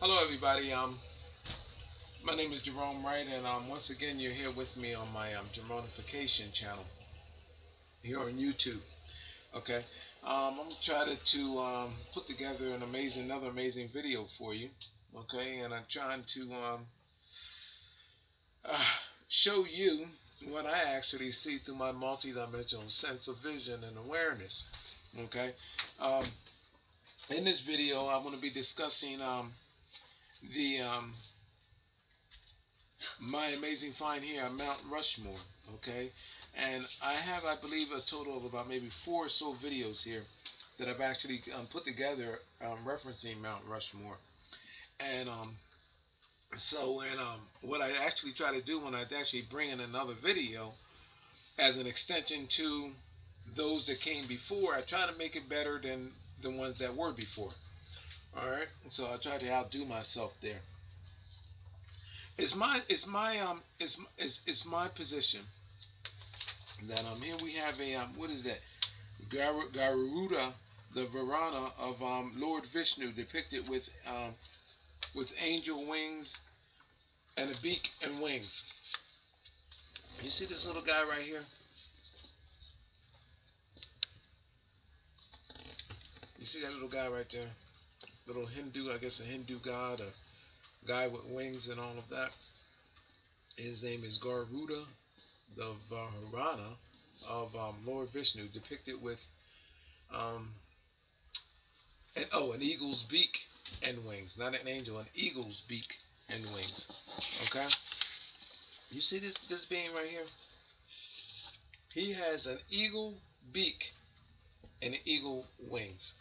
Hello, everybody. My name is Gerone Wright, and once again, you're here with me on my Geronification channel here on YouTube. Okay, I'm gonna try to put together another amazing video for you. Okay, and I'm trying to show you what I actually see through my multidimensional sense of vision and awareness. Okay, um, in this video, I'm going to be discussing the my amazing find here on Mount Rushmore. Okay, and I believe, a total of about maybe 4 or so videos here that I've actually put together referencing Mount Rushmore. And what I actually try to do when I actually bring in another video as an extension to those that came before, I try to make it better than the ones that were before. All right, so I try to outdo myself there. It's my position that here we have a what is that? Garuda, the Vahana of Lord Vishnu, depicted with angel wings and a beak and wings. You see this little guy right here? You see that little guy right there? Little Hindu, I guess a Hindu god, a guy with wings and all of that. His name is Garuda, the Vahana of Lord Vishnu, depicted with an eagle's beak and wings. Not an angel, an eagle's beak and wings. Okay? You see this being right here? He has an eagle beak and eagle wings.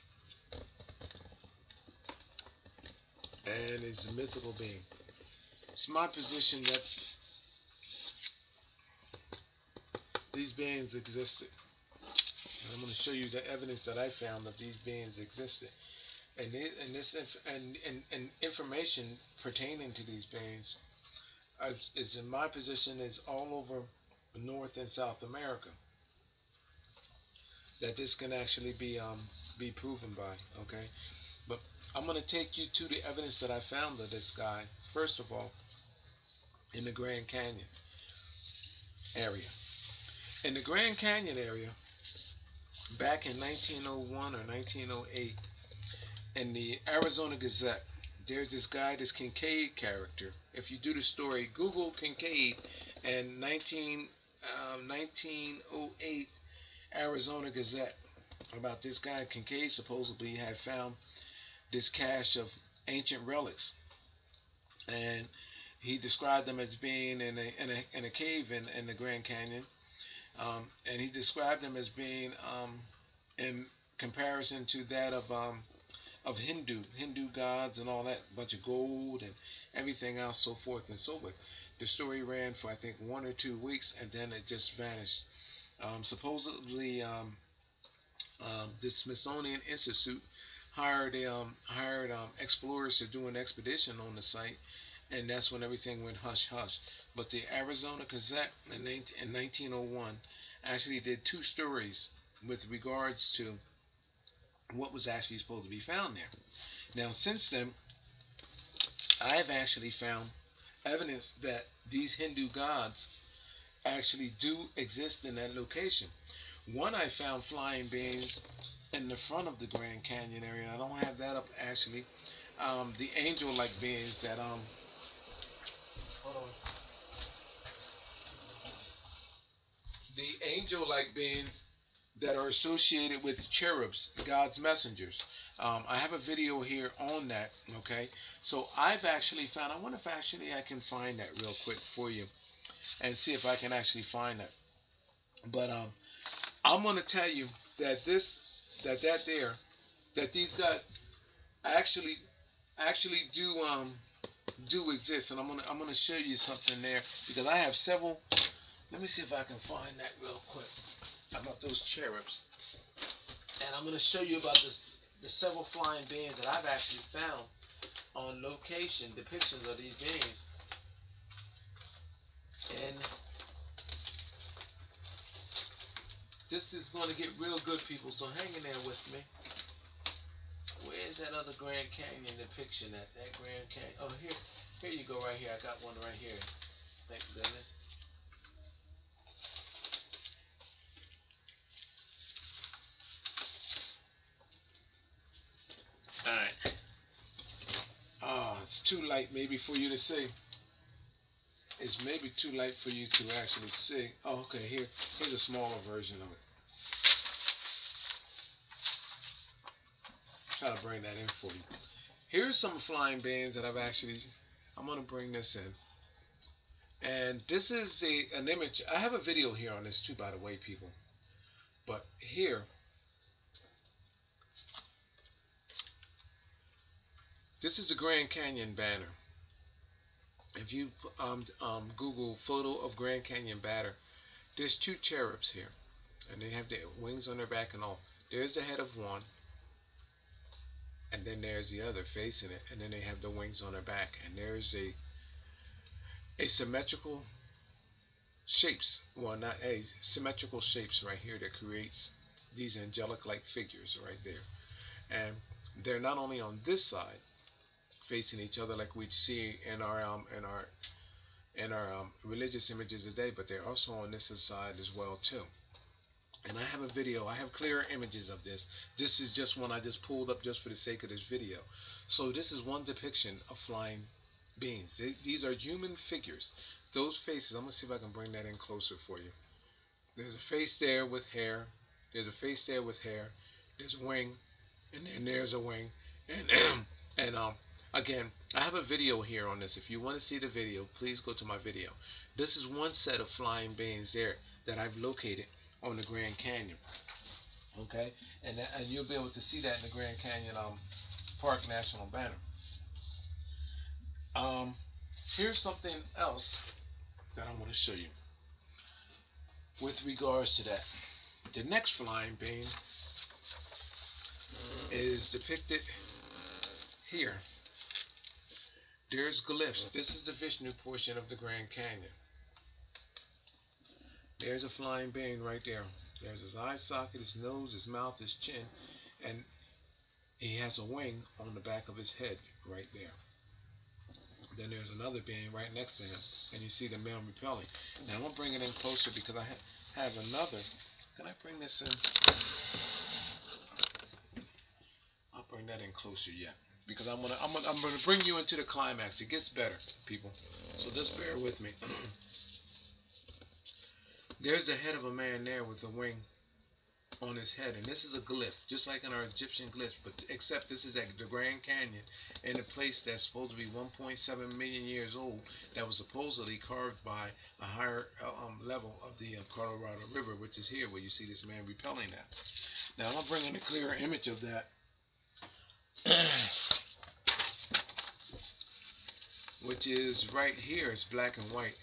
And it's a mythical being. It's my position that these beings existed. And I'm going to show you the evidence that I found that these beings existed. And information pertaining to these beings is, in my position, is all over North and South America. That this can actually be proven by. Okay, but I'm going to take you to the evidence that I found of this guy. First of all, in the Grand Canyon area. In the Grand Canyon area, back in 1901 or 1908, in the Arizona Gazette, there's this guy, this Kincaid character. If you do the story, Google Kincaid and 1908 Arizona Gazette, about this guy. Kincaid supposedly had found this cache of ancient relics, and he described them as being in a cave in the Grand Canyon, and he described them as being in comparison to that of Hindu gods and all that, bunch of gold and everything else, so forth and so forth. The story ran for, I think, 1 or 2 weeks, and then it just vanished. Supposedly, the Smithsonian Institute hired explorers to do an expedition on the site, and that's when everything went hush hush. But the Arizona Gazette in 1901 actually did 2 stories with regards to what was actually supposed to be found there. Now, since then, I've actually found evidence that these Hindu gods actually do exist in that location. One, I found flying beings in the front of the Grand Canyon area. I don't have that up actually. The angel-like beings that hold on. The angel-like beings that are associated with cherubs, God's messengers. I have a video here on that. Okay, so I've actually found. I wonder if actually I can find that real quick for you and see if I can actually find that. But I'm going to tell you that these guys actually do exist, and I'm gonna show you something there, because I have several. Let me see if I can find that real quick about those cherubs, and I'm gonna show you about the several flying beings that I've actually found on location, depictions of these beings, and this is going to get real good, people, so hang in there with me. Where's Where's that other Grand Canyon depiction? That Grand Canyon. Oh, here you go, right here. I got one right here. Thank goodness. All right. It's too light maybe for you to see. It's maybe too light for you to actually see. Oh, okay. Here's a smaller version of it. Try to bring that in for you. Here's some flying beings that I'm gonna bring this in, and this is an image. I have a video here on this too, by the way, people. But here, this is the Grand Canyon banner. If you Google photo of Grand Canyon banner, there's two cherubs here, and they have their wings on their back and all. There's the head of one, and then there's the other facing it, and then they have the wings on their back, and there's a symmetrical shapes, well, not a symmetrical shapes right here that creates these angelic-like figures right there, and they're not only on this side facing each other like we see in our religious images today, but they're also on this side as well too. And I have a video. I have clearer images of this. This is just one I just pulled up just for the sake of this video. So this is one depiction of flying beings. These are human figures. Those faces, I'm going to see if I can bring that in closer for you. There's a face there with hair. There's a face there with hair. There's a wing. And then there's a wing. And again, I have a video here on this. If you want to see the video, please go to my video. This is one set of flying beings there that I've located on the Grand Canyon. Okay? And you'll be able to see that in the Grand Canyon Park National Banner. Here's something else that I want to show you with regards to that. The next flying being is depicted here. There's glyphs. This is the Vishnu portion of the Grand Canyon. There's a flying being right there. There's his eye socket, his nose, his mouth, his chin, and he has a wing on the back of his head right there. Then there's another being right next to him, and you see the male repelling. Now I'm gonna bring it in closer because I have another. Can I bring this in? I'll bring that in closer yet because I'm gonna bring you into the climax. It gets better, people. So just bear with me. There's the head of a man there with a wing on his head, and this is a glyph, just like in our Egyptian glyphs, but except this is at the Grand Canyon, in a place that's supposed to be 1.7 million years old, that was supposedly carved by a higher level of the Colorado River, which is here where you see this man repelling that. Now I'm gonna bring in a clearer image of that, which is right here. It's black and white,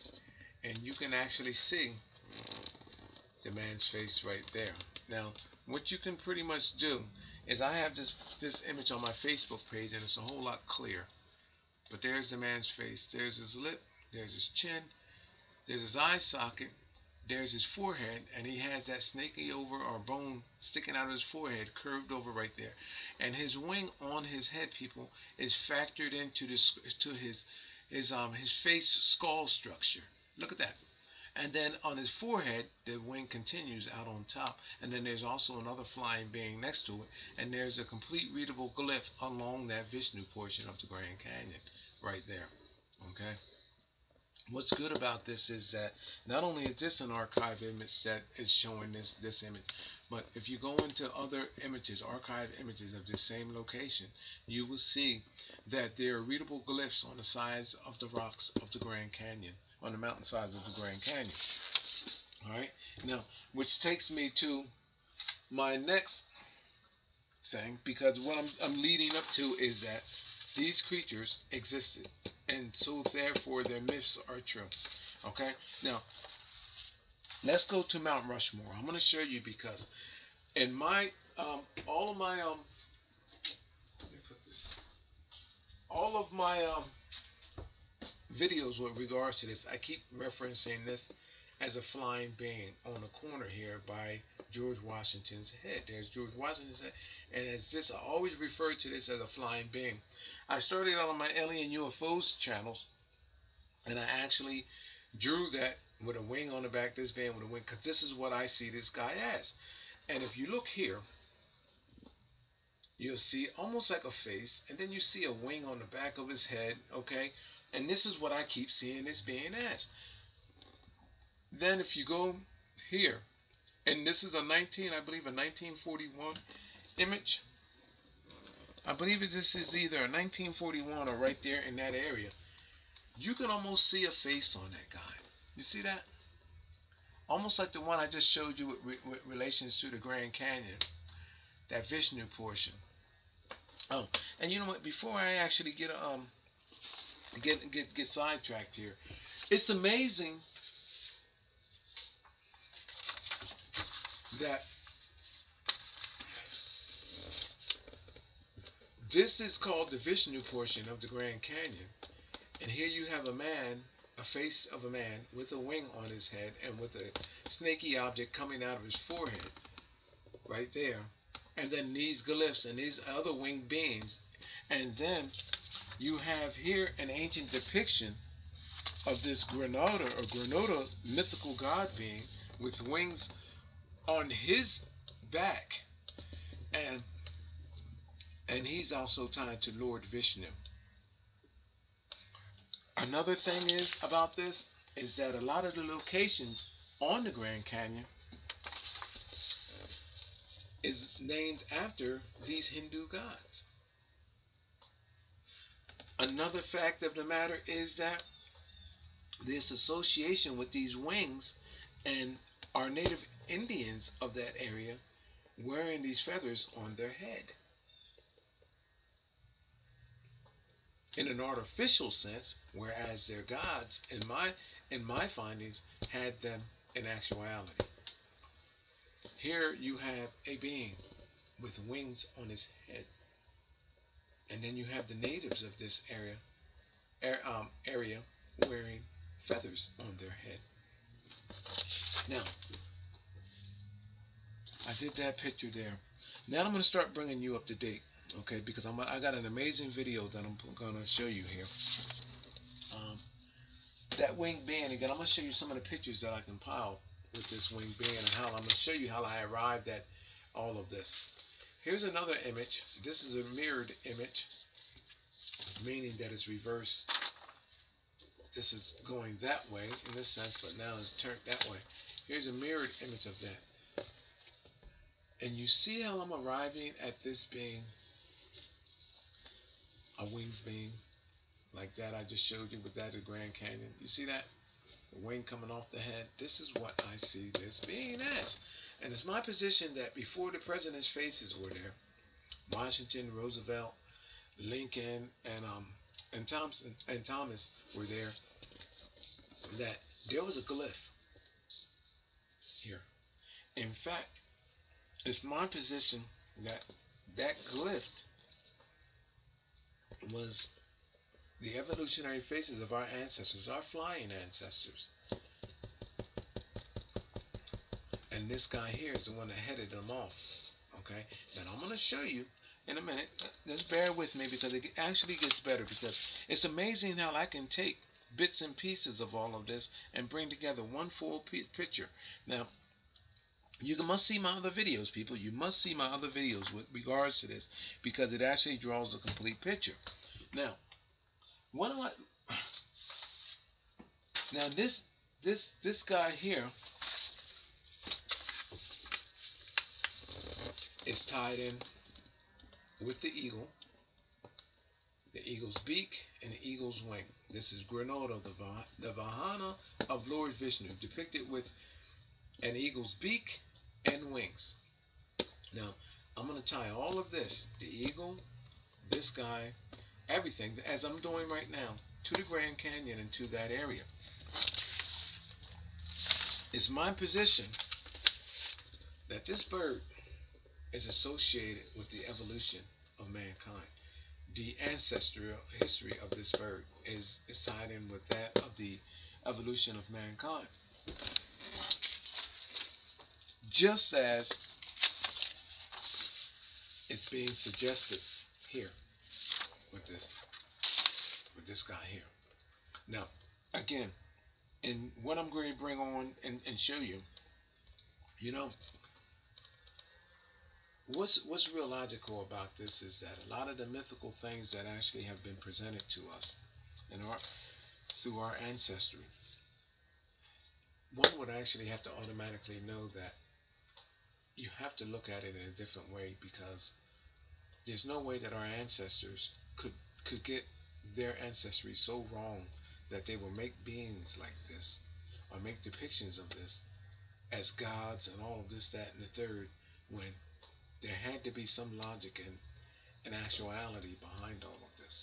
and you can actually see the man's face right there. Now, what you can pretty much do is I have this image on my Facebook page, and it's a whole lot clearer. But there's the man's face. There's his lip. There's his chin. There's his eye socket. There's his forehead, and he has that snaky over or bone sticking out of his forehead, curved over right there. And his wing on his head, people, is factored into his face skull structure. Look at that. And then on his forehead, the wing continues out on top. And then there's also another flying being next to it. And there's a complete readable glyph along that Vishnu portion of the Grand Canyon right there. Okay? What's good about this is that not only is this an archive image that is showing this image, but if you go into other images, archive images of this same location, you will see that there are readable glyphs on the sides of the rocks of the Grand Canyon, on the mountainsides of the Grand Canyon. Alright? Now, which takes me to my next thing, because what I'm leading up to is that these creatures existed, and so therefore their myths are true. Okay? Now, let's go to Mount Rushmore. I'm going to show you because in my all of my videos with regards to this, I keep referencing this as a flying being on the corner here by George Washington's head. There's George Washington's head, and as this, I always refer to this as a flying being. I started out on my alien UFOs channels, and I actually drew that with a wing on the back, this being with a wing, because this is what I see this guy as. And if you look here, you'll see almost like a face, and then you see a wing on the back of his head, okay? And this is what I keep seeing this being as. Then if you go here, and this is a 1941 image. I believe this is either a 1941 or right there in that area. You can almost see a face on that guy. You see that? Almost like the one I just showed you with relations to the Grand Canyon, that Vishnu portion. And you know what? Before I actually get sidetracked here, it's amazing that this is called the Vishnu portion of the Grand Canyon, and here you have a man, a face of a man with a wing on his head and with a snaky object coming out of his forehead, right there. And then these glyphs and these other winged beings, and then you have here an ancient depiction of this Garuda mythical god being with wings on his back, and he's also tied to Lord Vishnu. Another thing is about this is that a lot of the locations on the Grand Canyon is named after these Hindu gods. Another fact of the matter is that this association with these wings and our native Indians of that area wearing these feathers on their head. In an artificial sense, whereas their gods, in my findings, had them in actuality. Here you have a being with wings on his head, and then you have the natives of this area wearing feathers on their head. Now, I did that picture there. Now I'm going to start bringing you up to date, okay? Because I got an amazing video that I'm going to show you here. That winged being, again, I'm going to show you some of the pictures that I compiled with this winged being, and how I'm going to show you how I arrived at all of this. Here's another image. This is a mirrored image, meaning that it's reversed. This is going that way in this sense, but now it's turned that way. Here's a mirrored image of that. And you see how I'm arriving at this being a winged being like that I just showed you with that at Grand Canyon. You see that? The wing coming off the head. This is what I see this being as. And it's my position that before the president's faces were there, Washington, Roosevelt, Lincoln, and Thomas were there, that there was a glyph here. In fact, it's my position that that glyph was the evolutionary faces of our ancestors, our flying ancestors. And this guy here is the one that headed them off. Okay? Now I'm going to show you in a minute. Just bear with me, because it actually gets better, because it's amazing how I can take bits and pieces of all of this and bring together one full picture. Now, you must see my other videos, people. You must see my other videos with regards to this, because it actually draws a complete picture. Now, what do I... Now, this guy here is tied in with the eagle's beak, and the eagle's wing. This is Garuda, the Vahana of Lord Vishnue, depicted with an eagle's beak and wings. Now, I'm going to tie all of this, the eagle, this guy, everything, as I'm doing right now, to the Grand Canyon and to that area. It's my position that this bird is associated with the evolution of mankind. The ancestral history of this bird is tied in with that of the evolution of mankind. just as it's being suggested here with this guy here. Now, again, and what I'm going to bring on and show you, you know, what's real logical about this is that a lot of the mythical things that actually have been presented to us in our through our ancestry, one would actually have to automatically know that you have to look at it in a different way, because there's no way that our ancestors could get their ancestry so wrong that they will make beings like this or make depictions of this as gods and all of this, that, and the third, when there had to be some logic and actuality behind all of this.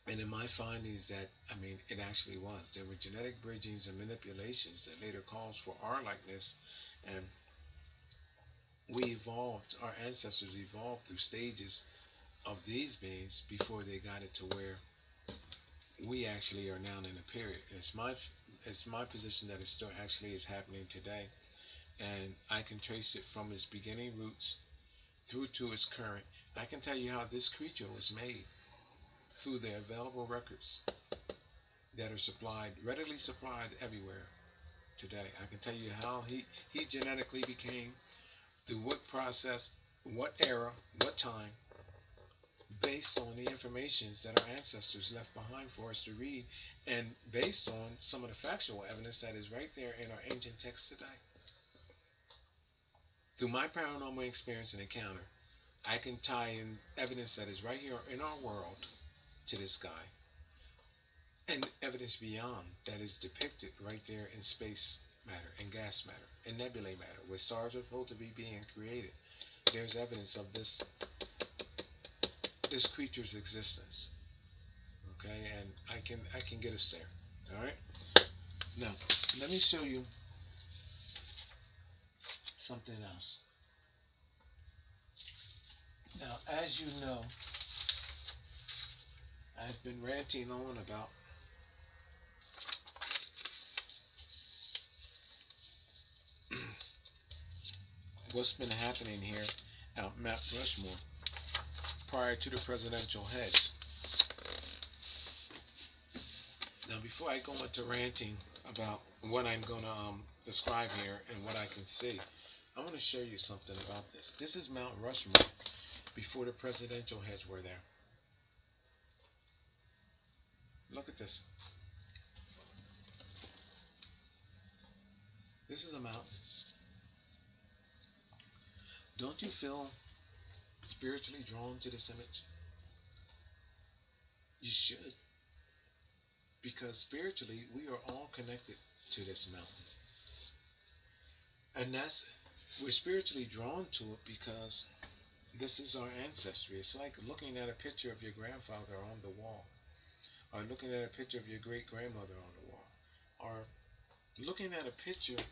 And in my findings that, I mean, it actually was. There were genetic bridgings and manipulations that later caused for our likeness, and we evolved, our ancestors evolved through stages of these beings before they got it to where we actually are now in a period. It's my position that it still actually is happening today, and I can trace it from its beginning roots through to its current. I can tell you how this creature was made through the available records that are readily supplied everywhere today. I can tell you how he genetically became, through what process, what era, what time, based on the information that our ancestors left behind for us to read, and based on some of the factual evidence that is right there in our ancient texts today. Through my paranormal experience and encounter, I can tie in evidence that is right here in our world to this guy, and evidence beyond that is depicted right there in space matter and gas matter and nebulae matter, where stars are supposed to be being created. There's evidence of this creature's existence. Okay, and I can get us there. All right. Now, let me show you something else. Now, as you know, I've been ranting on about what's been happening here at Mount Rushmore prior to the presidential heads. Now, before I go into ranting about what I'm going to describe here and what I can see, I want to show you something about this. This is Mount Rushmore before the presidential heads were there. Look at this. This is a mountain. Don't you feel spiritually drawn to this image? You should. Because spiritually, we are all connected to this mountain. And we're spiritually drawn to it because this is our ancestry. It's like looking at a picture of your grandfather on the wall, or looking at a picture of your great grandmother on the wall, or looking at a picture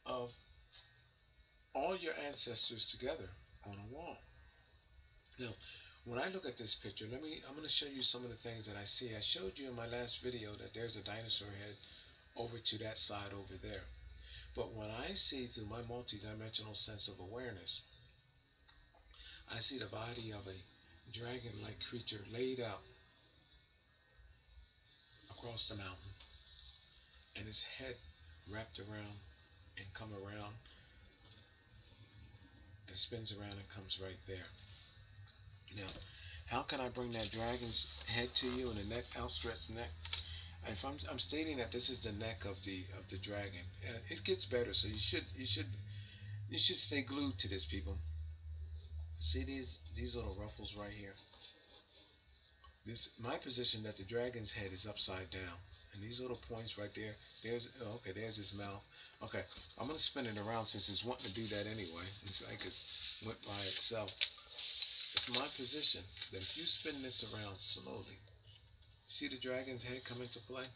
of all your ancestors together on a wall. Now, when I look at this picture, I'm going to show you some of the things that I see. I showed you in my last video that there's a dinosaur head over to that side over there. But what I see through my multidimensional sense of awareness, I see the body of a dragon-like creature laid out across the mountain, and its head wrapped around and come around and spins around and comes right there. Now, how can I bring that dragon's head to you in a neck, outstretched neck? If I'm stating that this is the neck of the dragon, it gets better. So you should stay glued to this, people. See these little ruffles right here. This my position that the dragon's head is upside down, and these little points right there. There's his mouth. Okay, I'm gonna spin it around since it's wanting to do that anyway. It's like it went by itself. It's my position that if you spin this around slowly, see the dragon's head come into play?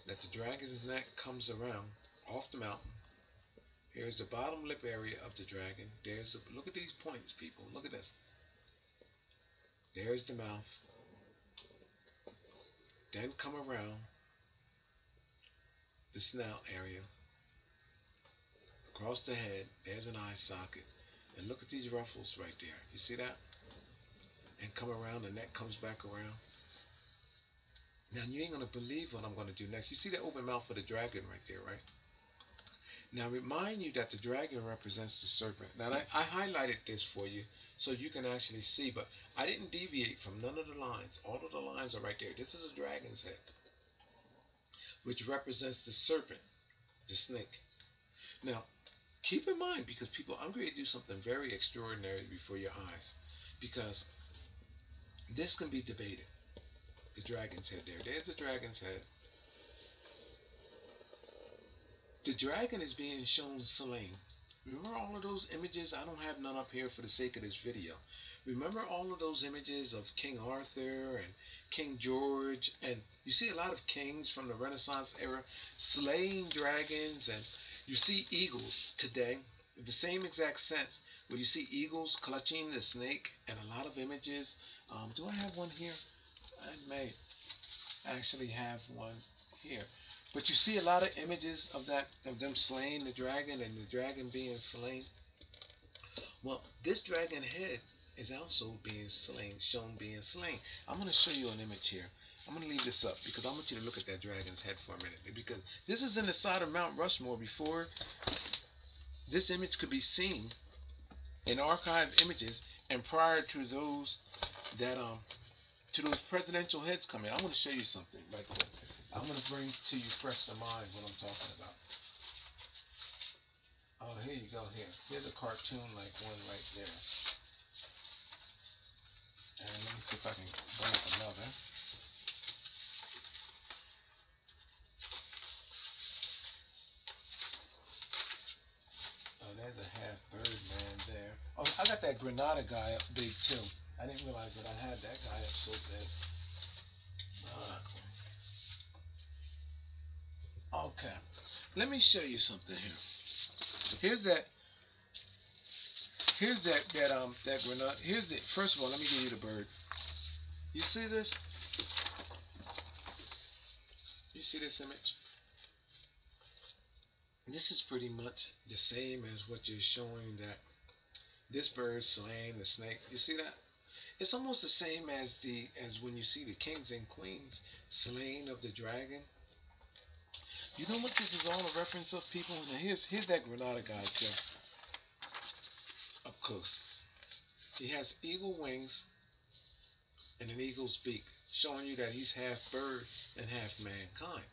That the dragon's neck comes around off the mountain. Here's the bottom lip area of the dragon. Look at these points, people. Look at this. There's the mouth. Then come around the snout area, across the head. There's an eye socket. And look at these ruffles right there. You see that? And come around, the neck comes back around. Now you ain't gonna believe what I'm gonna do next. You see the open mouth of the dragon right there, right? Now remind you that the dragon represents the serpent. Now I highlighted this for you so you can actually see, but I didn't deviate from none of the lines. All of the lines are right there. This is a dragon's head, which represents the serpent, the snake. Now keep in mind, because people, I'm going to do something very extraordinary before your eyes, because this can be debated. The dragon's head there. There's the dragon's head. The dragon is being shown slain. Remember all of those images? I don't have none up here for the sake of this video. Remember all of those images of King Arthur and King George, and you see a lot of kings from the Renaissance era slaying dragons, and you see eagles today. The same exact sense where you see eagles clutching the snake, and a lot of images. Do I have one here? I may actually have one here. But you see a lot of images of that, of them slaying the dragon and the dragon being slain. Well, this dragon head is also being slain, shown being slain. I'm going to show you an image here. I'm going to leave this up because I want you to look at that dragon's head for a minute, because this is in the side of Mount Rushmore before this image could be seen in archived images, and prior to those that to those presidential heads coming. I'm going to show you something right quick. I'm going to bring to you fresh to mind what I'm talking about. Oh, here you go. Here's a cartoon like one right there. And let me see if I can bring up another. Oh, there's a half bird man there. Oh, I got that Granada guy up big too. I didn't realize that I had that guy up so big. Okay. Let me show you something here. That Granada. Here's the first of all. Let me give you the bird. You see this? You see this image? This is pretty much the same as what you're showing, that this bird slaying the snake. You see that? It's almost the same as when you see the kings and queens slaying of the dragon. You know what this is all a reference of, people? Now here's that Granada guy too, up close. He has eagle wings and an eagle's beak, showing you that he's half bird and half mankind.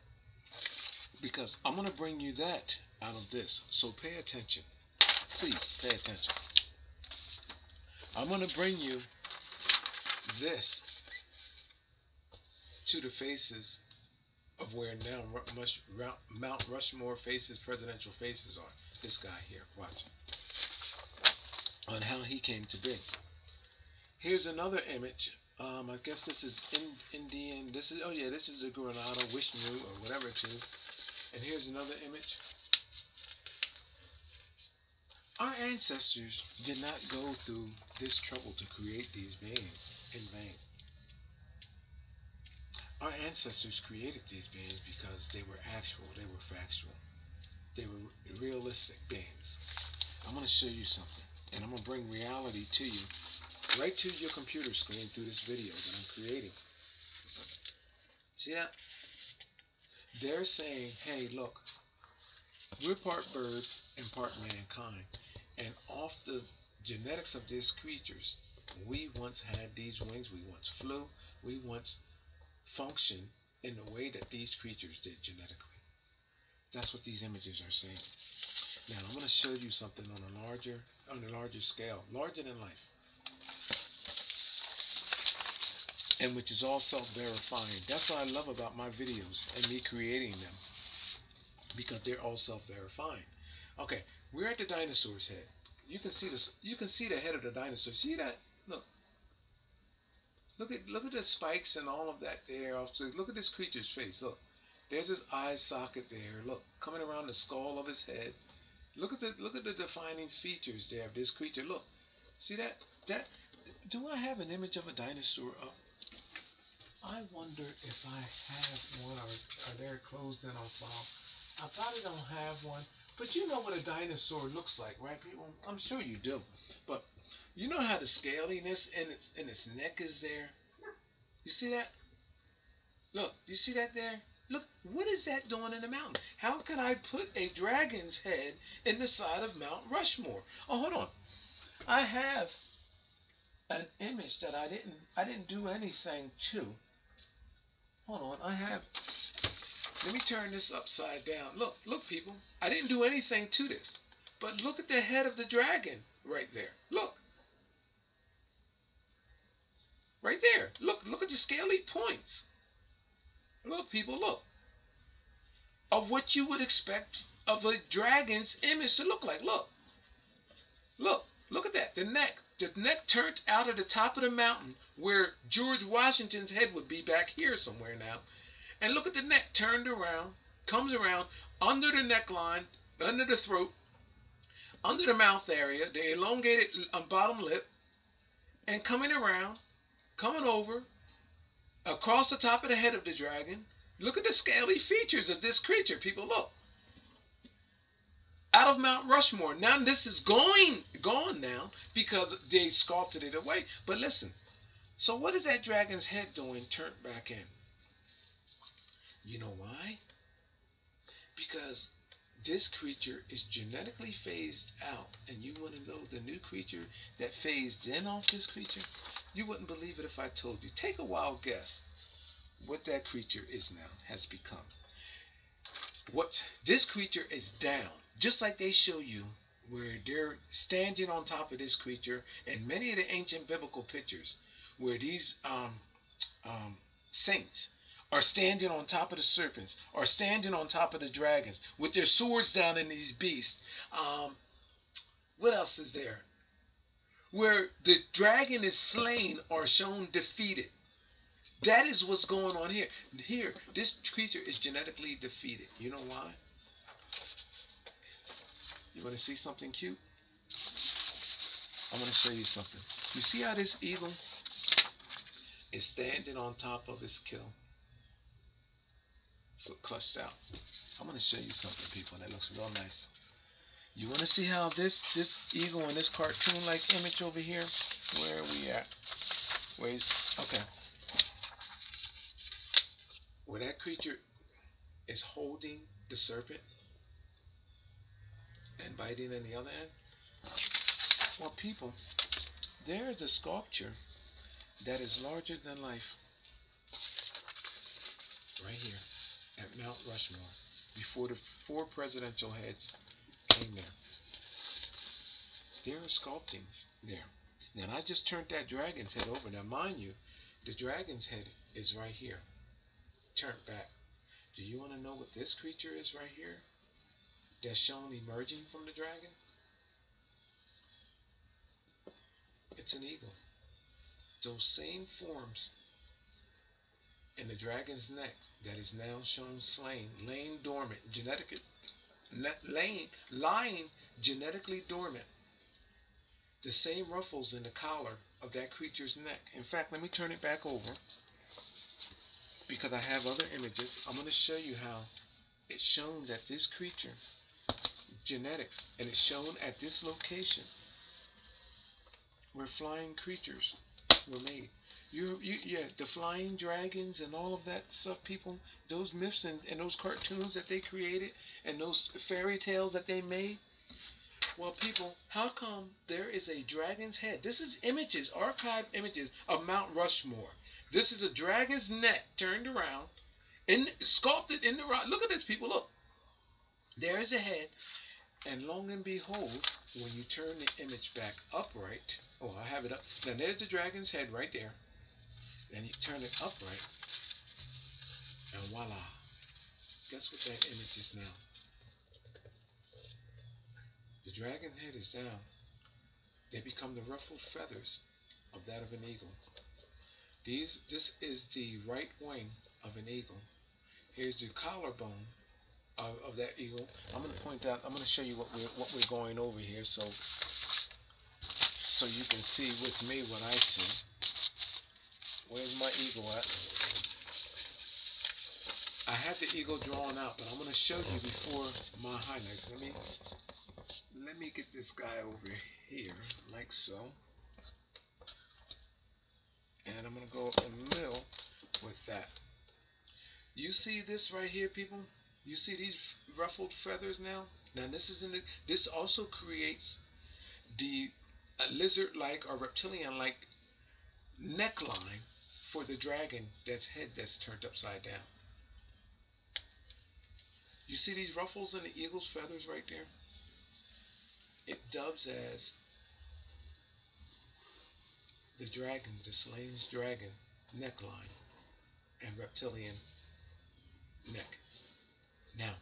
Because I'm gonna bring you that out of this. So pay attention. Please pay attention. I'm gonna bring you this to the faces of where now Mount Rushmore faces, presidential faces are. This guy here, watch, on how he came to be. Here's another image. I guess this is Indian. This is, oh yeah, this is the Granada Vishnu or whatever too. And here's another image. Our ancestors did not go through this trouble to create these beings in vain. Our ancestors created these beings because they were actual, they were factual, they were realistic beings. I'm going to show you something, and I'm going to bring reality to you, right to your computer screen through this video that I'm creating. See that? They're saying, hey, look, we're part bird and part mankind, and off the genetics of these creatures, we once had these wings, we once flew, we once functioned in the way that these creatures did genetically. That's what these images are saying. Now I'm going to show you something on a larger scale, larger than life, and which is all self-verifying. That's what I love about my videos and me creating them, because they're all self-verifying. Okay, we're at the dinosaur's head. You can see this. You can see the head of the dinosaur. See that? Look. Look at the spikes and all of that there. So look at this creature's face. Look. There's his eye socket there. Look, coming around the skull of his head. Look at the defining features there of this creature. Look. See that? That do I have an image of a dinosaur up? I wonder if I have one, or are they closed in on file? I probably don't have one, but you know what a dinosaur looks like, right, people? I'm sure you do. But you know how the scaliness in its neck is there? You see that? Look, do you see that there? Look, what is that doing in the mountain? How can I put a dragon's head in the side of Mount Rushmore? Oh, hold on. I have an image that I didn't do anything to. Hold on, I have. Let me turn this upside down. Look, people. I didn't do anything to this. But look at the head of the dragon right there. Look. Right there. Look at the scaly points. Look, people, look. Of what you would expect of a dragon's image to look like. Look. Look at that. The neck. The neck turned out of the top of the mountain where George Washington's head would be back here somewhere now. And look at the neck turned around, comes around under the neckline, under the throat, under the mouth area, the elongated bottom lip, and coming around, coming over, across the top of the head of the dragon. Look at the scaly features of this creature, people. Look. Out of Mount Rushmore. Now this is gone now because they sculpted it away. But listen. So what is that dragon's head doing turned back in? You know why? Because this creature is genetically phased out, and you want to know the new creature that phased in off this creature? You wouldn't believe it if I told you. Take a wild guess what that creature is now, has become. What this creature is down, just like they show you where they're standing on top of this creature in many of the ancient biblical pictures, where these saints are standing on top of the serpents, or standing on top of the dragons with their swords down in these beasts. What else is there? Where the dragon is slain or shown defeated. That is what's going on here. Here, this creature is genetically defeated. You know why? You want to see something cute? I'm going to show you something. You see how this eagle is standing on top of his kill, foot clutched out? I'm going to show you something, people, that looks real nice. You want to see how this eagle in this cartoon-like image over here, where are we at? Okay. Where that creature is holding the serpent and biting in the other end? Well, people, there is a sculpture that is larger than life right here at Mount Rushmore before the 4 presidential heads came there. There are sculptings there. Now, I just turned that dragon's head over. Now, mind you, the dragon's head is right here, turned back. Do you want to know what this creature is right here that's shown emerging from the dragon? It's an eagle. Those same forms in the dragon's neck that is now shown slain, laying dormant, lying genetically dormant. The same ruffles in the collar of that creature's neck. In fact, let me turn it back over because I have other images. I'm going to show you how it's shown that this creature, genetics, and it's shown at this location where flying creatures were made. The flying dragons and all of that stuff, people, those myths and those cartoons that they created and those fairy tales that they made. Well, people, how come there is a dragon's head? This is images, archived images of Mount Rushmore. This is a dragon's neck turned around and sculpted in the rock. Look at this, people, look. There is a head, and long and behold, when you turn the image back upright, oh, I have it up. Now, there's the dragon's head right there. And you turn it upright, and voila. Guess what that image is now? The dragon head is down. They become the ruffled feathers of that of an eagle. This is the right wing of an eagle. Here's the collarbone of that eagle. I'm going to point out. I'm going to show you what we're going over here, so you can see with me what I see. Where's my eagle at? I have the eagle drawn out, but I'm going to show you before my highlights. Let me get this guy over here, like so. And I'm going to go up the middle with that. You see this right here, people? You see these ruffled feathers now? Now this also creates the lizard-like or reptilian-like neckline for the dragon head that's turned upside down. You see these ruffles in the eagle's feathers right there? It dubs as the dragon, the slain dragon neckline and reptilian neck. Now,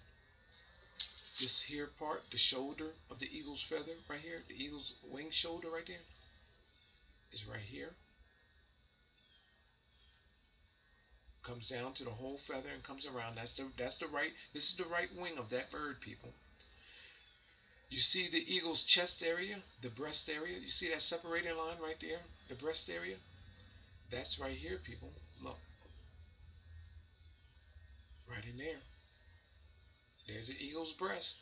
this here part, the shoulder of the eagle's feather right here, the eagle's wing shoulder right there, is right here. Comes down to the whole feather and comes around. This is the right wing of that bird, people. You see the eagle's chest area, the breast area. You see that separating line right there, the breast area? That's right here, people. Look. Right in there. There's the eagle's breast.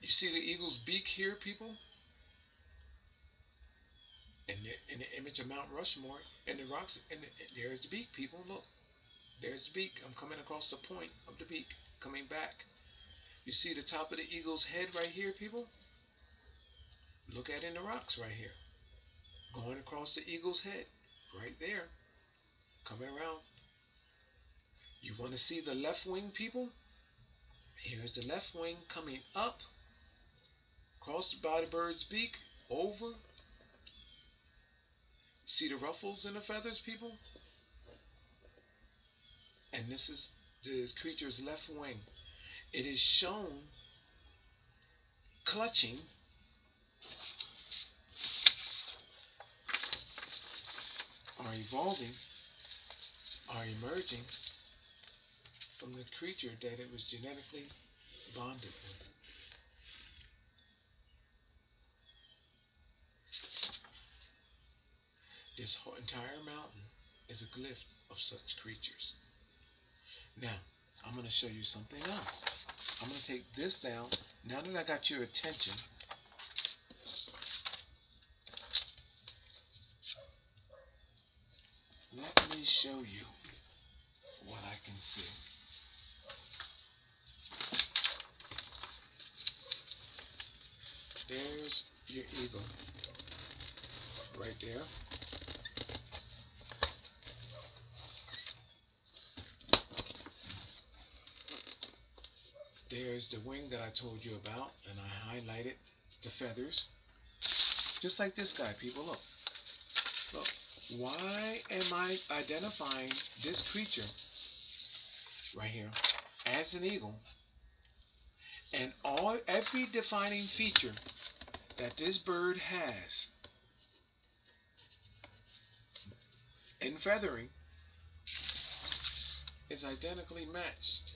You see the eagle's beak here, people? In the image of Mount Rushmore and the rocks, there's the beak, people. Look. There's the beak. I'm coming across the point of the beak, coming back. You see the top of the eagle's head right here, people? Look at in the rocks right here. Going across the eagle's head, right there. Coming around. You want to see the left wing, people? Here's the left wing coming up, crossed by the bird's beak, over. See the ruffles in the feathers, people? And this is the creature's left wing. It is shown clutching or evolving or emerging from the creature that it was genetically bonded with. This whole entire mountain is a glyph of such creatures. Now, I'm going to show you something else. I'm going to take this down. Now that I got your attention, let me show you what I can see. There's your eagle right there. There's the wing that I told you about, and I highlighted the feathers. Just like this guy, people. Look. Look. Why am I identifying this creature right here as an eagle? And every defining feature that this bird has in feathering is identically matched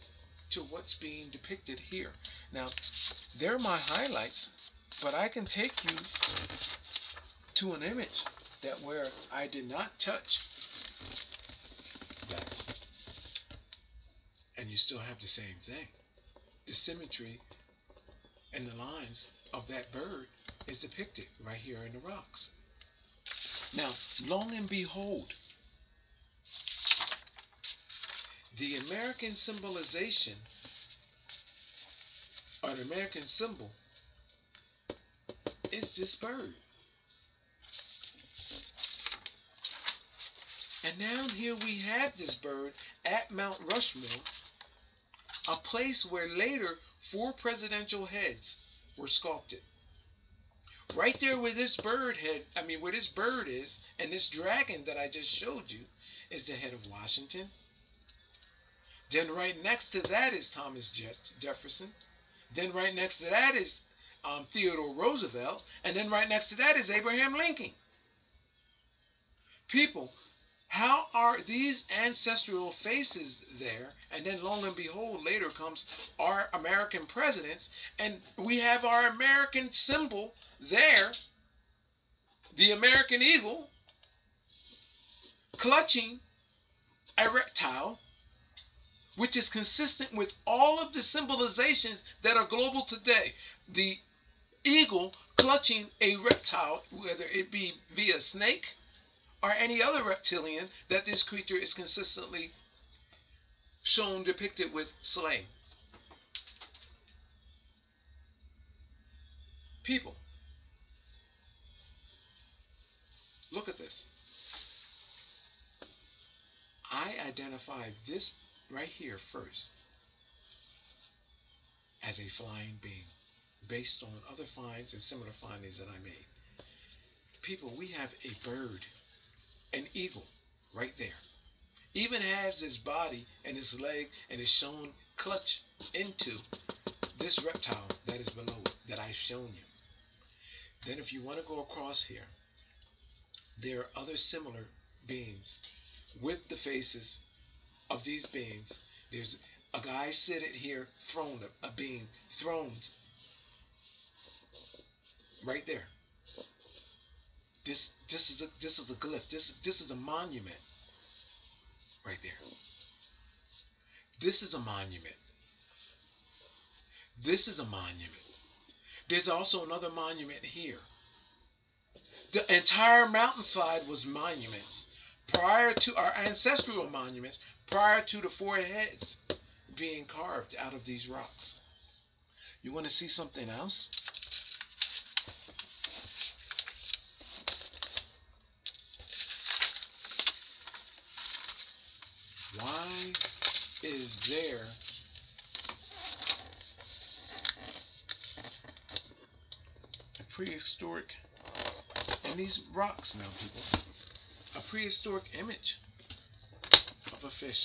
to what's being depicted here. Now, they're my highlights, but I can take you to an image where I did not touch that, and you still have the same thing. The symmetry and the lines of that bird is depicted right here in the rocks. Now, lo and behold, the American symbolization, or the American symbol, is this bird. And now here we have this bird at Mount Rushmore, a place where later 4 presidential heads were sculpted. Right there where this bird where this bird is, and this dragon that I just showed you, is the head of Washington. Then right next to that is Thomas Jefferson. Then right next to that is Theodore Roosevelt. And then right next to that is Abraham Lincoln. People, how are these ancestral faces there? And then lo and behold, later comes our American presidents, and we have our American symbol there, the American eagle, clutching a reptile which is consistent with all of the symbolizations that are global today. The eagle clutching a reptile, whether it be via snake or any other reptilian, that this creature is consistently shown depicted with slaying. People, look at this. I identified this right here first as a flying being based on other finds and similar findings that I made. People, we have a bird, an eagle, right there. Even has his body and his leg and is shown clutch into this reptile that is below it that I've shown you. Then if you want to go across here, there are other similar beings with the faces of these beings. There's a guy seated here, throned, a being throned right there. This is a glyph. This is a monument right there. This is a monument. This is a monument. There's also another monument here. The entire mountainside was monuments prior to our ancestral monuments, prior to the four heads being carved out of these rocks. You want to see something else? Why is there a prehistoric, and these rocks now, people, a prehistoric image of a fish?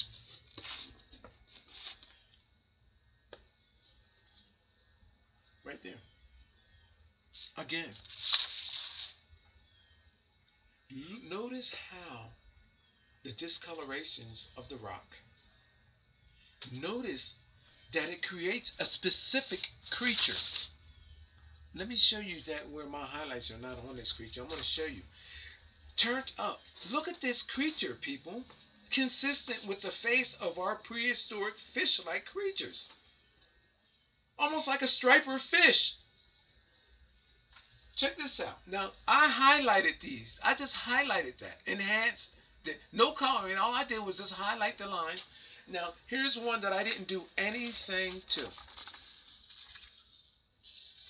Right there. Again, notice how the discolorations of the rock. Notice that it creates a specific creature. Let me show you that where my highlights are not on this creature. I'm going to show you. Turned up. Look at this creature, people. Consistent with the face of our prehistoric fish-like creatures. Almost like a striper fish. Check this out. Now, I highlighted these. I just highlighted that. Enhanced. No coloring. All I did was just highlight the lines. Now, here's one that I didn't do anything to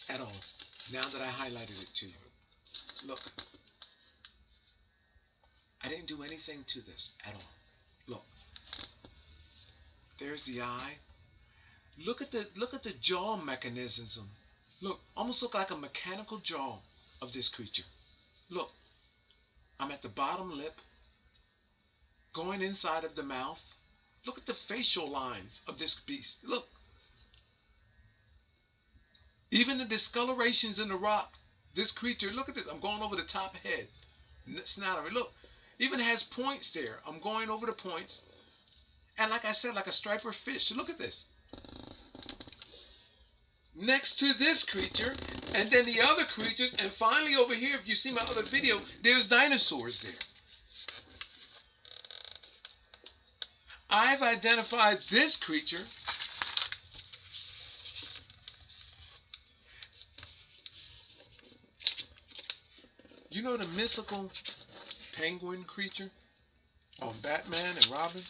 at all. Now that I highlighted it to you. Look. I didn't do anything to this at all. Look. There's the eye. Look at the jaw mechanism. Look, almost look like a mechanical jaw of this creature. Look. I'm at the bottom lip, going inside of the mouth. Look at the facial lines of this beast. Look. Even the discolorations in the rock. This creature, look at this. I'm going over the top head. Snout of it. Look. Even has points there. I'm going over the points. And like I said, like a striper fish. Look at this. Next to this creature, and then the other creatures, and finally over here, if you see my other video, there's dinosaurs there. I've identified this creature you know the mythical penguin creature on Batman and Robin?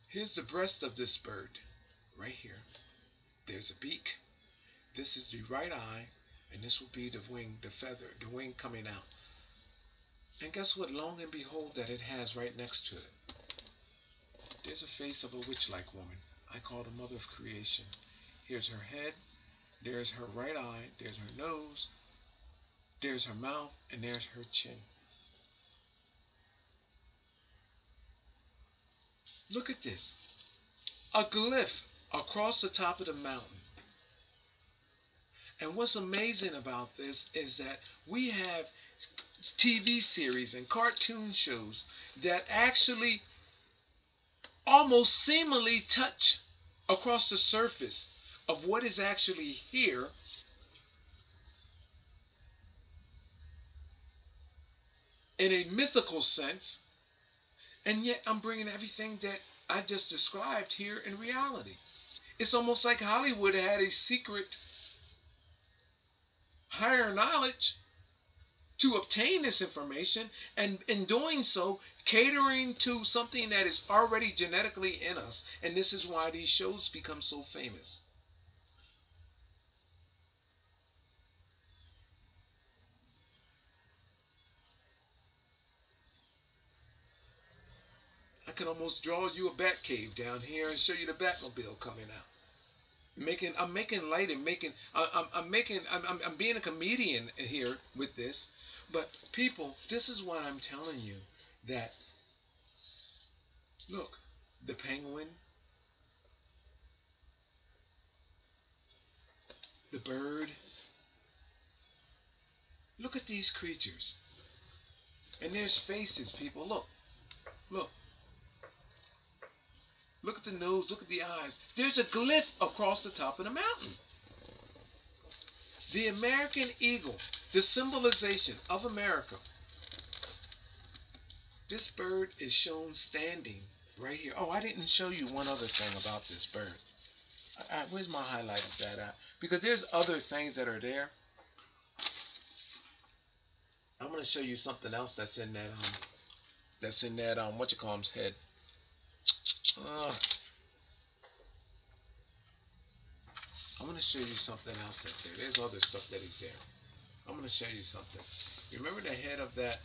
Here's the breast of this bird, right here. There's a beak. This is the right eye, and this will be the wing, the feather, the wing coming out. And guess what? Long and behold that it has right next to it. There's a face of a witch-like woman. I call the mother of creation. Here's her head. There's her right eye. There's her nose. There's her mouth. And there's her chin. Look at this. A glyph across the top of the mountain. And what's amazing about this is that we have TV series and cartoon shows that actually almost seemingly touch across the surface of what is actually here in a mythical sense, And yet I'm bringing everything that I just described here in reality. It's almost like Hollywood had a secret higher knowledge to obtain this information, and in doing so, catering to something that is already genetically in us. And this is why these shows become so famous. I could almost draw you a bat cave down here and show you the Batmobile coming out. I'm making light and making, I'm being a comedian here with this, but people, this is why I'm telling you that. Look, the penguin, the bird. Look at these creatures, and there's faces. People, look, look at the nose, look at the eyes. There's a glyph across the top of the mountain. The American eagle, the symbolization of America. This bird is shown standing right here. Oh, I didn't show you one other thing about this bird. Where's my highlight of that at? Because there's other things that are there. I'm gonna show you something else that's in that what you call him's head. Uh, I'm gonna show you something else that's there. There's other stuff that is there. I'm gonna show you something. Remember the head of that?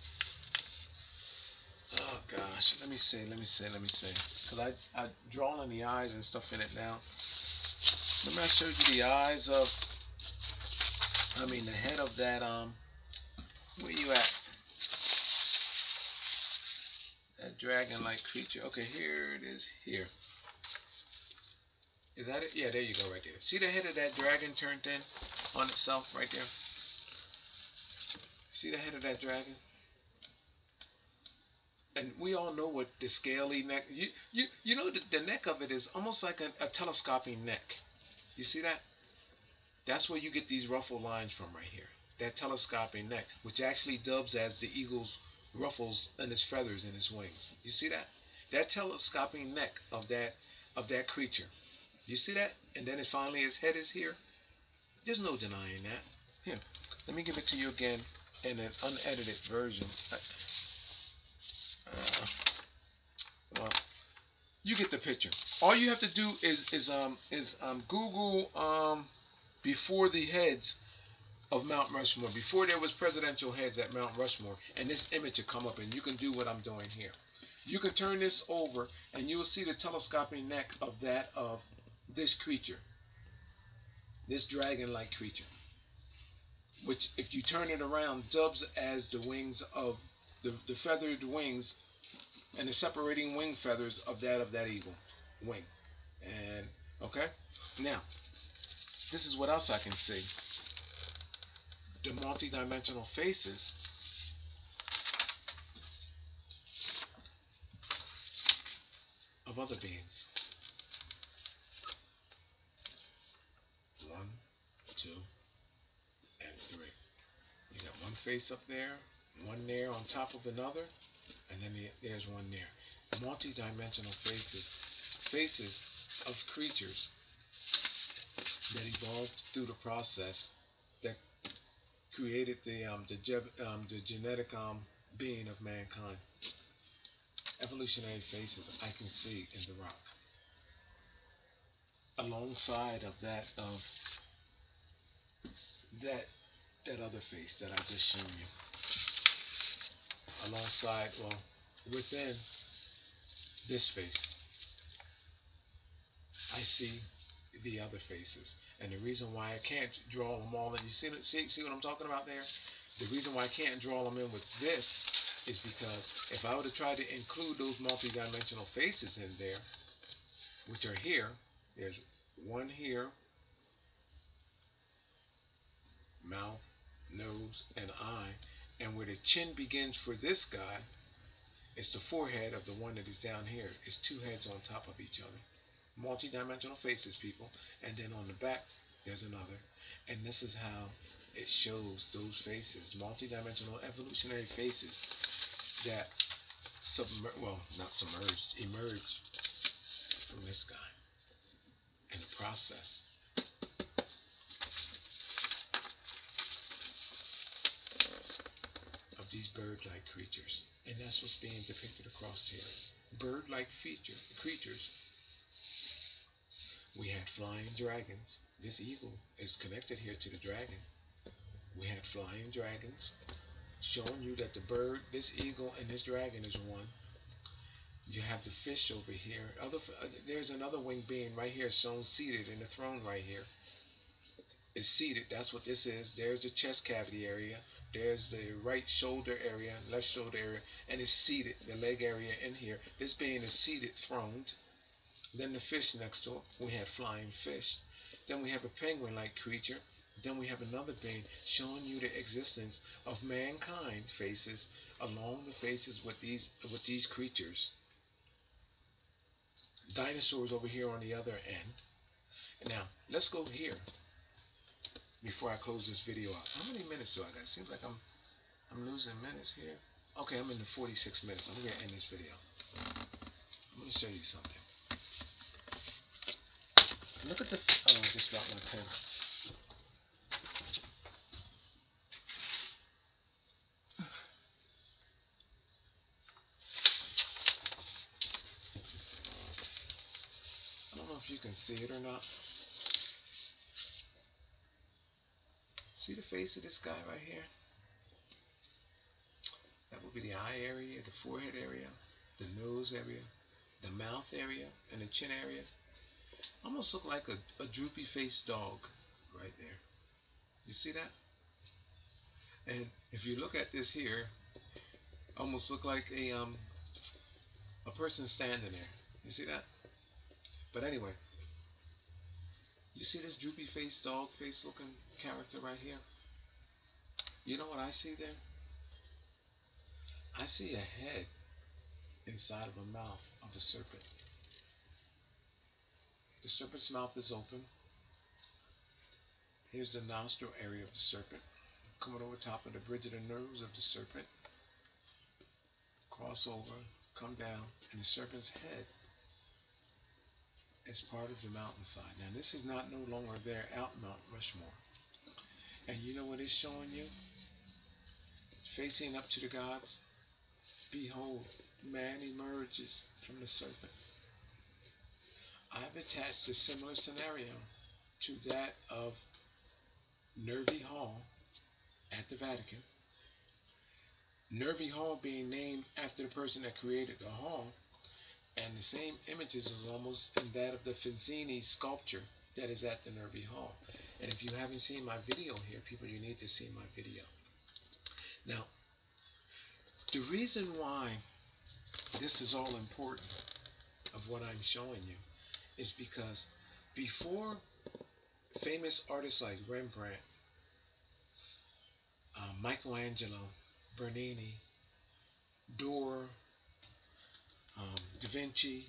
Oh gosh, let me see. Cause I drawn in the eyes and stuff in it now. Remember I showed you the eyes of, the head of that where you at? That dragon-like creature. Okay, here it is. Here. Is that it? Yeah, there you go, right there. See the head of that dragon turned in on itself, right there. See the head of that dragon? And we all know what the scaly neck. You know the neck of it is almost like a telescoping neck. You see that? That's where you get these ruffle lines from right here. That telescoping neck, which actually dubs as the eagle's ruffles and his feathers and his wings. You see that? That telescoping neck of that creature. You see that? And then finally his head is here. There's no denying that. Here, let me give it to you again in an unedited version. Uh, well, you get the picture. All you have to do is Google before the heads of Mount Rushmore, before there was presidential heads at Mount Rushmore, and this image will come up, and you can do what I'm doing here. You can turn this over, and you will see the telescoping neck of this creature, this dragon-like creature, which, if you turn it around, dubs as the wings of the feathered wings and the separating wing feathers of that eagle wing. And okay, now this is what else I can see: the multi-dimensional faces of other beings. One, two, and three. You got one face up there, one there on top of another, and then there's one there. Multi-dimensional faces of creatures that evolved through the process that created the genetic being of mankind. Evolutionary faces I can see in the rock. Alongside of that that other face that I just shown you. Alongside, well, within this face, I see the other faces. And the reason why I can't draw them all in, you see what I'm talking about there? The reason why I can't draw them in with this is because if I were to try to include those multi-dimensional faces in there, which are here, there's one here, mouth, nose, and eye, and where the chin begins for this guy, it's the forehead of the one that is down here. It's two heads on top of each other. Multi-dimensional faces, people. And then on the back, there's another. And this is how it shows those faces, multi-dimensional evolutionary faces that emerged from this guy in the process. Of these bird-like creatures. And that's what's being depicted across here. Bird-like creatures. We had flying dragons. This eagle is connected here to the dragon. We had flying dragons, showing you that the bird, this eagle, and this dragon is one. You have the fish over here. There's another winged being right here, shown seated in the throne right here. Is seated. That's what this is. There's the chest cavity area. There's the right shoulder area, left shoulder area, and it's seated. The leg area in here. This being is seated, throned. Then the fish next to it. We had flying fish. Then we have a penguin-like creature. Then we have another being showing you the existence of mankind faces along the faces with these creatures. Dinosaurs over here on the other end. Now let's go here. Before I close this video out, how many minutes do I got? Seems like I'm losing minutes here. Okay, I'm in the 46 minutes. I'm gonna end this video. I'm gonna show you something. Look at the. Oh, I just dropped my pen. I don't know if you can see it or not. See the face of this guy right here? That would be the eye area, the forehead area, the nose area, the mouth area, and the chin area. Almost look like a droopy faced dog right there. You see that? And if you look at this here, almost look like a person standing there. You see that? But anyway, you see this droopy faced dog face looking character right here? You know what I see there? I see a head inside of a mouth of a serpent. The serpent's mouth is open. Here's the nostril area of the serpent. Coming over top of the bridge of the nose of the serpent. Cross over, come down, and the serpent's head is part of the mountainside. Now this is not no longer there out Mount Rushmore. And you know what it's showing you? Facing up to the gods, behold, man emerges from the serpent. I've attached a similar scenario to that of Nervi Hall at the Vatican. Nervi Hall being named after the person that created the hall, and the same images is almost in that of the Finzini sculpture that is at the Nervi Hall. And if you haven't seen my video here, people, you need to see my video. Now, the reason why this is all important of what I'm showing you is because before famous artists like Rembrandt, Michelangelo, Bernini, Durer, Da Vinci,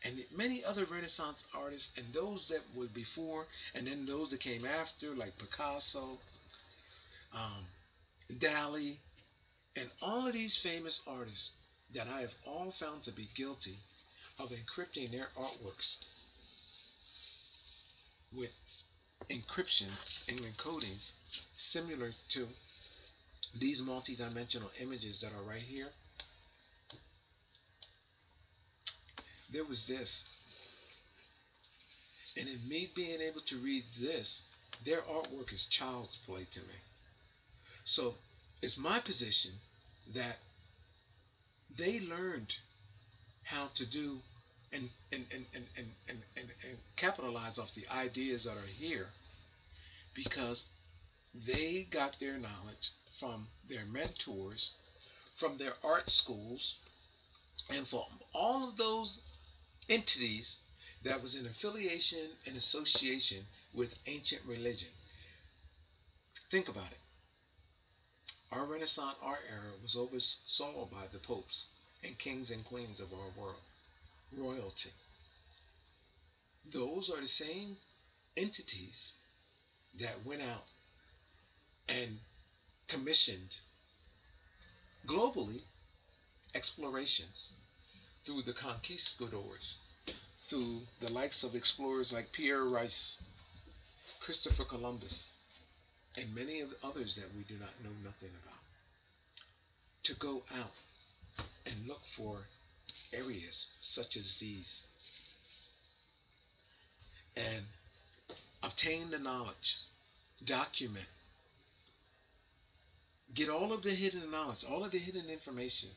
and many other Renaissance artists, and those that were before, and then those that came after, like Picasso, Dali, and all of these famous artists that I have all found to be guilty of encrypting their artworks with encryption and encodings similar to these multidimensional images that are right here. There was this. And in me being able to read this, their artwork is child's play to me. So it's my position that they learned how to do and capitalize off the ideas that are here because they got their knowledge from their mentors, from their art schools, and from all of those entities that was in affiliation and association with ancient religion. Think about it. Our Renaissance art era was oversaw by the popes and kings and queens of our world, royalty. Those are the same entities that went out and commissioned globally explorations, through the conquistadors, through the likes of explorers like Pierre Rice, Christopher Columbus, and many of others that we do not know nothing about, to go out and look for areas such as these and obtain the knowledge, document, get all of the hidden knowledge, all of the hidden information,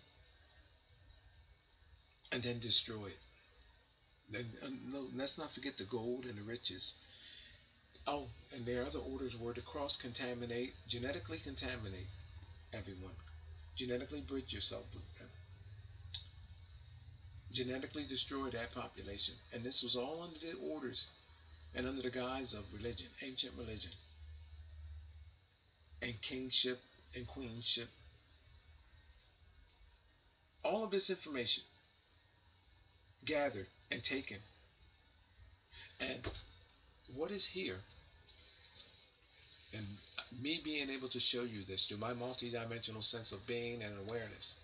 and then destroy it. No, let's not forget the gold and the riches. Oh, and their other orders were to cross-contaminate, genetically contaminate everyone, genetically bridge yourself with them, genetically destroy that population. And this was all under the orders and under the guise of religion, ancient religion, and kingship and queenship. All of this information gathered and taken. And what is here, and me being able to show you this through my multidimensional sense of being and awareness,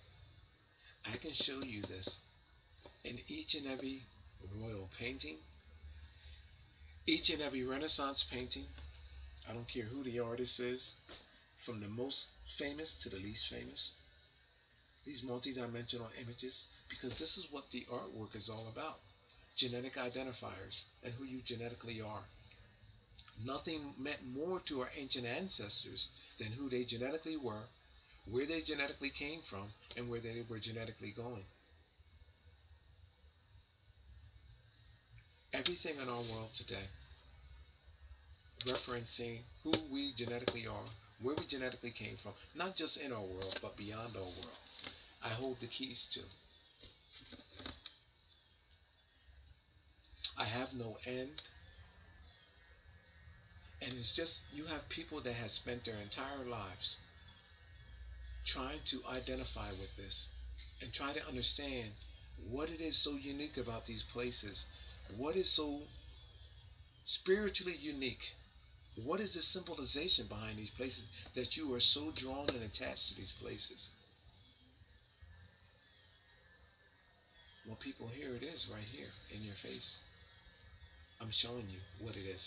I can show you this in each and every royal painting, each and every Renaissance painting. I don't care who the artist is, from the most famous to the least famous. These multidimensional images, because this is what the artwork is all about. Genetic identifiers and who you genetically are. Nothing meant more to our ancient ancestors than who they genetically were, where they genetically came from, and where they were genetically going. Everything in our world today, referencing who we genetically are, where we genetically came from, not just in our world, but beyond our world, I hold the keys to. I have no end, and it's just you have people that have spent their entire lives trying to identify with this and try to understand what it is so unique about these places, what is so spiritually unique, what is the symbolization behind these places that you are so drawn and attached to these places. Well, people, here it is right here in your face. I'm showing you what it is.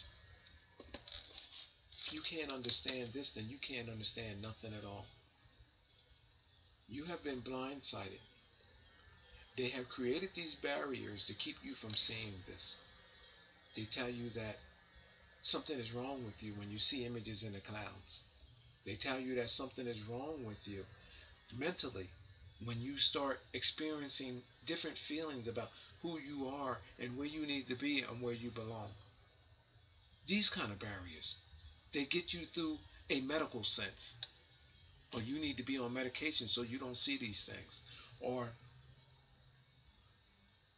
If you can't understand this, then you can't understand nothing at all. You have been blindsided. They have created these barriers to keep you from seeing this. They tell you that something is wrong with you when you see images in the clouds. They tell you that something is wrong with you mentally when you start experiencing different feelings about who you are and where you need to be and where you belong. These kind of barriers, they get you through a medical sense. Or you need to be on medication so you don't see these things. Or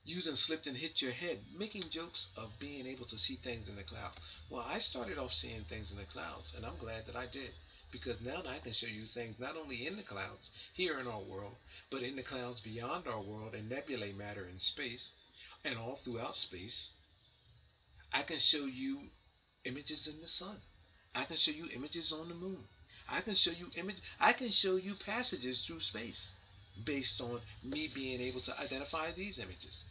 you done slipped and hit your head, making jokes of being able to see things in the clouds. Well, I started off seeing things in the clouds, and I'm glad that I did. Because now I can show you things not only in the clouds, here in our world, but in the clouds beyond our world, and nebulae matter in space, and all throughout space. I can show you images in the sun. I can show you images on the moon. I can show you passages through space based on me being able to identify these images.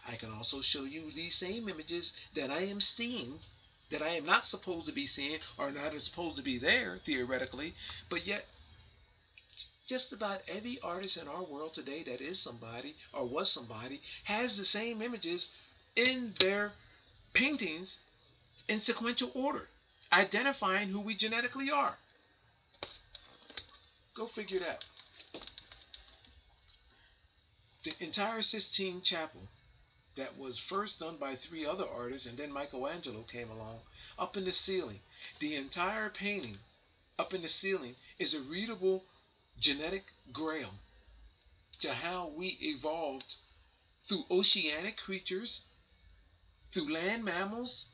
I can also show you these same images that I am seeing, that I am not supposed to be seeing, or not supposed to be there, theoretically, but yet just about every artist in our world today that is somebody, or was somebody, has the same images in their paintings in sequential order, identifying who we genetically are. Go figure it out. The entire Sistine Chapel that was first done by three other artists, and then Michelangelo came along, up in the ceiling. The entire painting up in the ceiling is a readable genetic grail to how we evolved through oceanic creatures, through land mammals,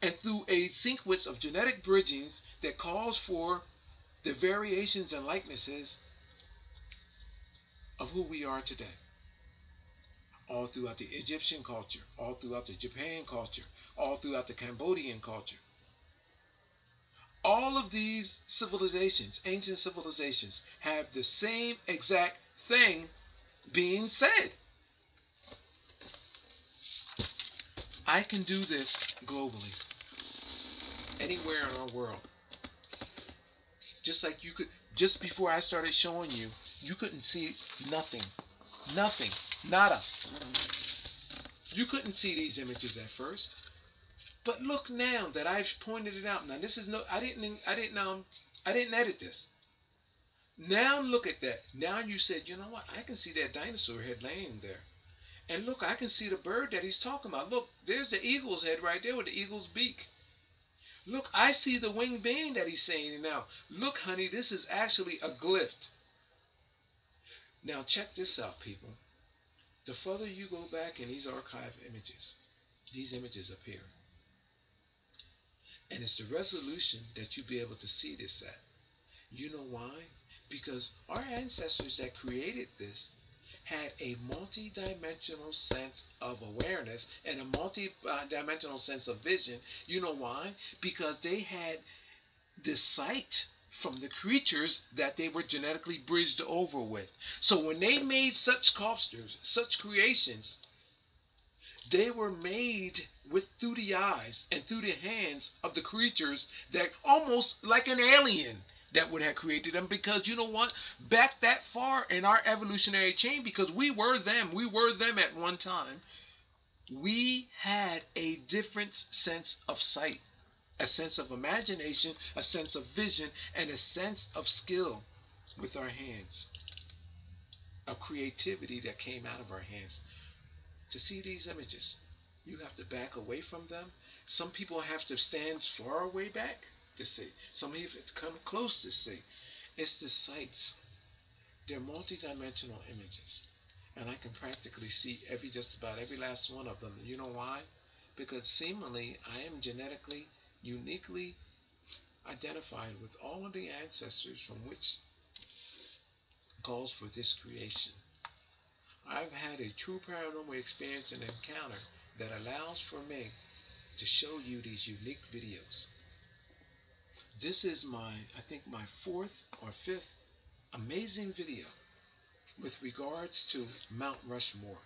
and through a sequence of genetic bridgings that calls for the variations and likenesses of who we are today. All throughout the Egyptian culture, all throughout the Japan culture, all throughout the Cambodian culture. All of these civilizations, ancient civilizations, have the same exact thing being said. I can do this globally, anywhere in our world. Just like you could, just before I started showing you, you couldn't see nothing. Nothing. Nada. You couldn't see these images at first. But look now that I've pointed it out. Now this is no, I didn't edit this. Now look at that. Now you said, you know what? I can see that dinosaur head laying there. And look, I can see the bird that he's talking about. Look, there's the eagle's head right there with the eagle's beak. Look, I see the winged being that he's saying now. Look, honey, this is actually a glyph. Now check this out, people. The further you go back in these archive images, these images appear. And it's the resolution that you be able to see this at. You know why? Because our ancestors that created this had a multi-dimensional sense of awareness and a multi-dimensional sense of vision. You know why? Because they had the sight from the creatures that they were genetically bridged over with. So when they made such sculptures, such creations, they were made with through the eyes and through the hands of the creatures that almost like an alien that would have created them, because you know what? Back that far in our evolutionary chain, because we were them at one time, we had a different sense of sight, a sense of imagination, a sense of vision, and a sense of skill with our hands, of creativity that came out of our hands. To see these images, you have to back away from them. Some people have to stand far away back to see. Some have to come close to see. It's the sights. They're multidimensional images. And I can practically see just about every last one of them. You know why? Because seemingly I am genetically, uniquely identified with all of the ancestors from which calls for this creation. I've had a true paranormal experience and encounter that allows for me to show you these unique videos. This is I think my fourth or fifth amazing video with regards to Mount Rushmore.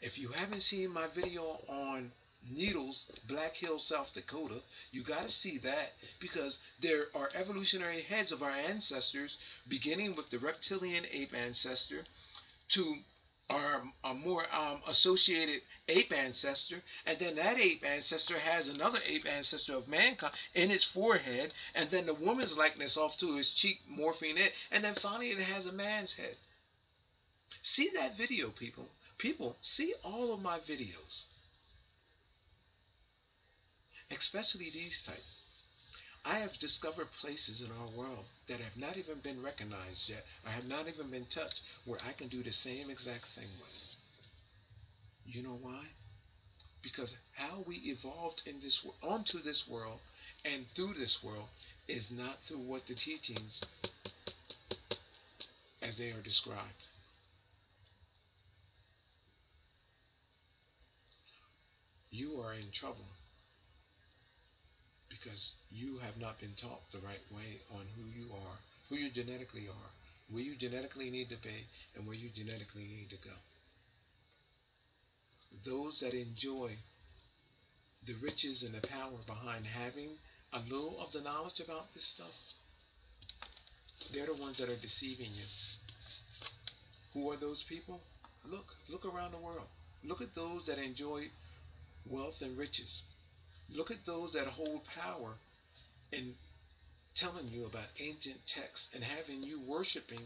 If you haven't seen my video on Needles, Black Hills, South Dakota, you got to see that, because there are evolutionary heads of our ancestors, beginning with the reptilian ape ancestor to our a more associated ape ancestor, and then that ape ancestor has another ape ancestor of mankind in its forehead, and then the woman's likeness off to his cheek morphing it, and then finally it has a man's head. See that video, people. People, see all of my videos, especially these type. I have discovered places in our world that have not even been recognized yet, or have not even been touched, where I can do the same exact thing with. You know why? Because how we evolved in this onto this world and through this world is not through what the teachings as they are described. You are in trouble because you have not been taught the right way on who you are, who you genetically are, where you genetically need to be, and where you genetically need to go. Those that enjoy the riches and the power behind having a little of the knowledge about this stuff, they're the ones that are deceiving you. Who are those people? Look around the world. Look at those that enjoy wealth and riches. Look at those that hold power in telling you about ancient texts and having you worshiping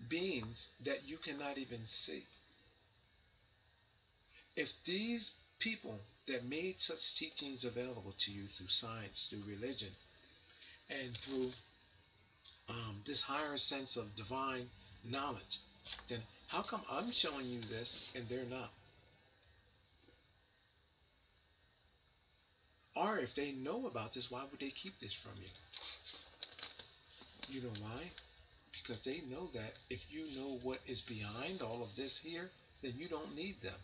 beings that you cannot even see. If these people that made such teachings available to you through science, through religion, and through this higher sense of divine knowledge, then how come I'm showing you this and they're not? Or if they know about this, why would they keep this from you? You know why? Because they know that if you know what is behind all of this here, then you don't need them.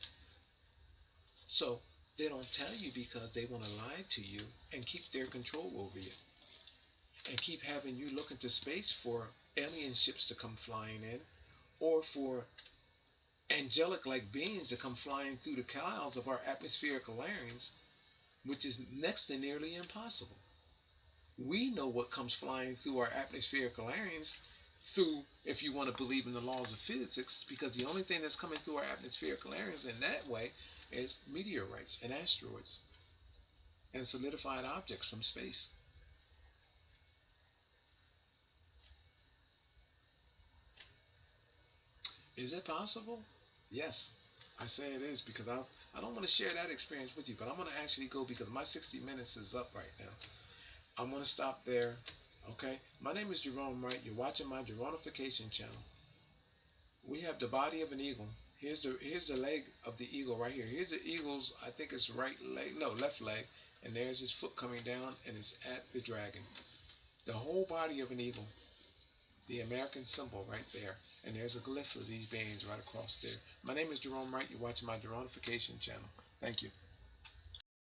So they don't tell you because they want to lie to you and keep their control over you, and keep having you look into space for alien ships to come flying in, or for angelic like beings to come flying through the clouds of our atmospherical larynx, which is next to nearly impossible. We know what comes flying through our atmospherical larynx through, if you want to believe in the laws of physics, because the only thing that's coming through our atmospherical larynx in that way is meteorites and asteroids and solidified objects from space. Is it possible? Yes. I say it is because I don't want to share that experience with you, but I'm going to actually go because my 60 minutes is up right now. I'm going to stop there. Okay? My name is Gerone Wright. You're watching my Geronification channel. We have the body of an eagle. Here's the leg of the eagle right here. Here's the eagle's, I think it's right leg, no, left leg, and there's his foot coming down and it's at the dragon. The whole body of an eagle, the American symbol right there, and there's a glyph of these beings right across there. My name is Gerone Wright. You're watching my Geronification channel. Thank you.